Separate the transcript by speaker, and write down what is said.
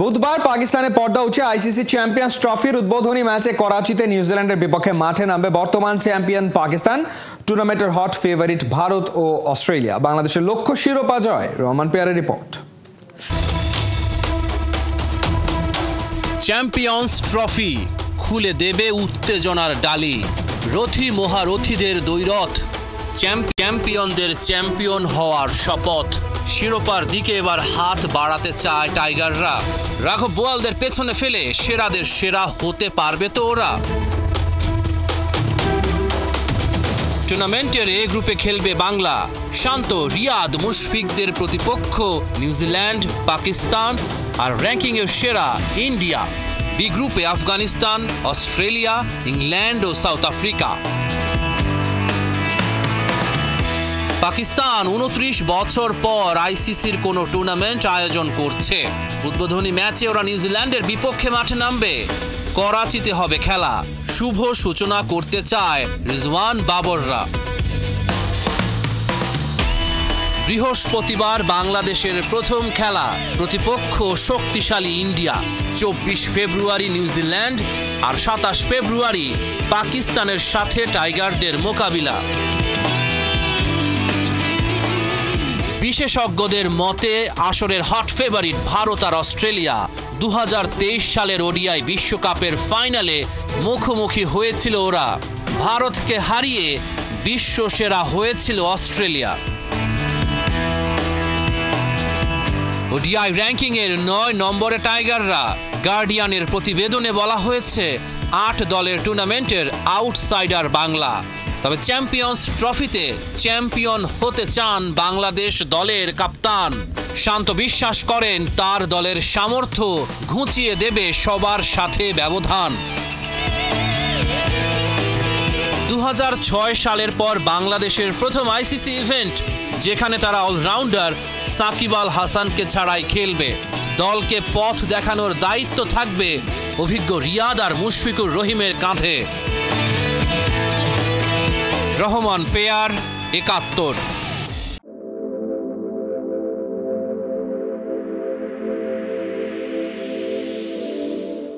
Speaker 1: বুধবার পাকিস্তানে পর্দা উঠে আইসিসি চ্যাম্পিয়ন্স ট্রফির উদ্বোধনী ম্যাচে করাচিতে নিউজিল্যান্ডের বিপক্ষে মাঠে নামবে বর্তমান চ্যাম্পিয়ন পাকিস্তান, টুর্নামেন্টের হট ফেভারিট ভারত ও অস্ট্রেলিয়া। বাংলাদেশের লক্ষ্য শিরোপা জয়। রহমান পেয়ারের রিপোর্ট।
Speaker 2: চ্যাম্পিয়ন্স ট্রফি খুলে দেবে উত্তেজনার ডালি, রথী মহারথীদের দ্বৈরথ, চ্যাম্পিয়নদের চ্যাম্পিয়ন হওয়ার শপথ। শিরোপার দিকে এবার হাত বাড়াতে চায় টাইগাররা। রাঘব বোয়ালদের পেছনে ফেলে সেরাদের সেরা হতে পারবে তো ওরা? টুর্নামেন্টের এ গ্রুপে খেলবে বাংলা, শান্ত রিয়াদ মুশফিকদের প্রতিপক্ষ নিউজিল্যান্ড, পাকিস্তান আর র্যাঙ্কিংয়ের সেরা ইন্ডিয়া। বি গ্রুপে আফগানিস্তান, অস্ট্রেলিয়া, ইংল্যান্ড ও সাউথ আফ্রিকা। পাকিস্তান 29 বছর পর আইসিসির কোনো টুর্নামেন্ট আয়োজন করছে। উদ্বোধনী ম্যাচে ওরা নিউজিল্যান্ডের বিপক্ষে মাঠে নামবে। করাচিতে হবে খেলা। শুভ সূচনা করতে চায় রিজওয়ান বাবররা। বৃহস্পতিবার বাংলাদেশের প্রথম খেলা, প্রতিপক্ষ শক্তিশালী ইন্ডিয়া। 24 ফেব্রুয়ারি নিউজিল্যান্ড আর 27 ফেব্রুয়ারি পাকিস্তানের সাথে টাইগারদের মোকাবিলা। বিশেষজ্ঞদের মতে আসরের হট ফেভারিট ভারত আর অস্ট্রেলিয়া। 2023 সালের ওডিআই বিশ্বকাপের ফাইনালে মুখোমুখি হয়েছিল ওরা। ভারতকে হারিয়ে বিশ্ব সেরা হয়েছিল অস্ট্রেলিয়া। ওডিআই র্যাঙ্কিংয়ের 9 নম্বরে টাইগাররা। গার্ডিয়ানের প্রতিবেদনে বলা হয়েছে 8 দলের টুর্নামেন্টের আউটসাইডার বাংলা। তবে চ্যাম্পিয়ন্স ট্রফিতে চ্যাম্পিয়ন হতে চান বাংলাদেশ দলের কাপ্তান। শান্ত বিশ্বাস করেন তার দলের সামর্থ্য ঘুচিয়ে দেবে সবার সাথে ব্যবধান। 2006 সালের পর বাংলাদেশের প্রথম আইসিসি ইভেন্ট, যেখানে তারা অলরাউন্ডার সাকিব আল হাসানকে ছাড়াই খেলবে। দলকে পথ দেখানোর দায়িত্ব থাকবে অভিজ্ঞ রিয়াদ আর মুশফিকুর রহিমের কাঁধে। রহমান পেয়ার, 71।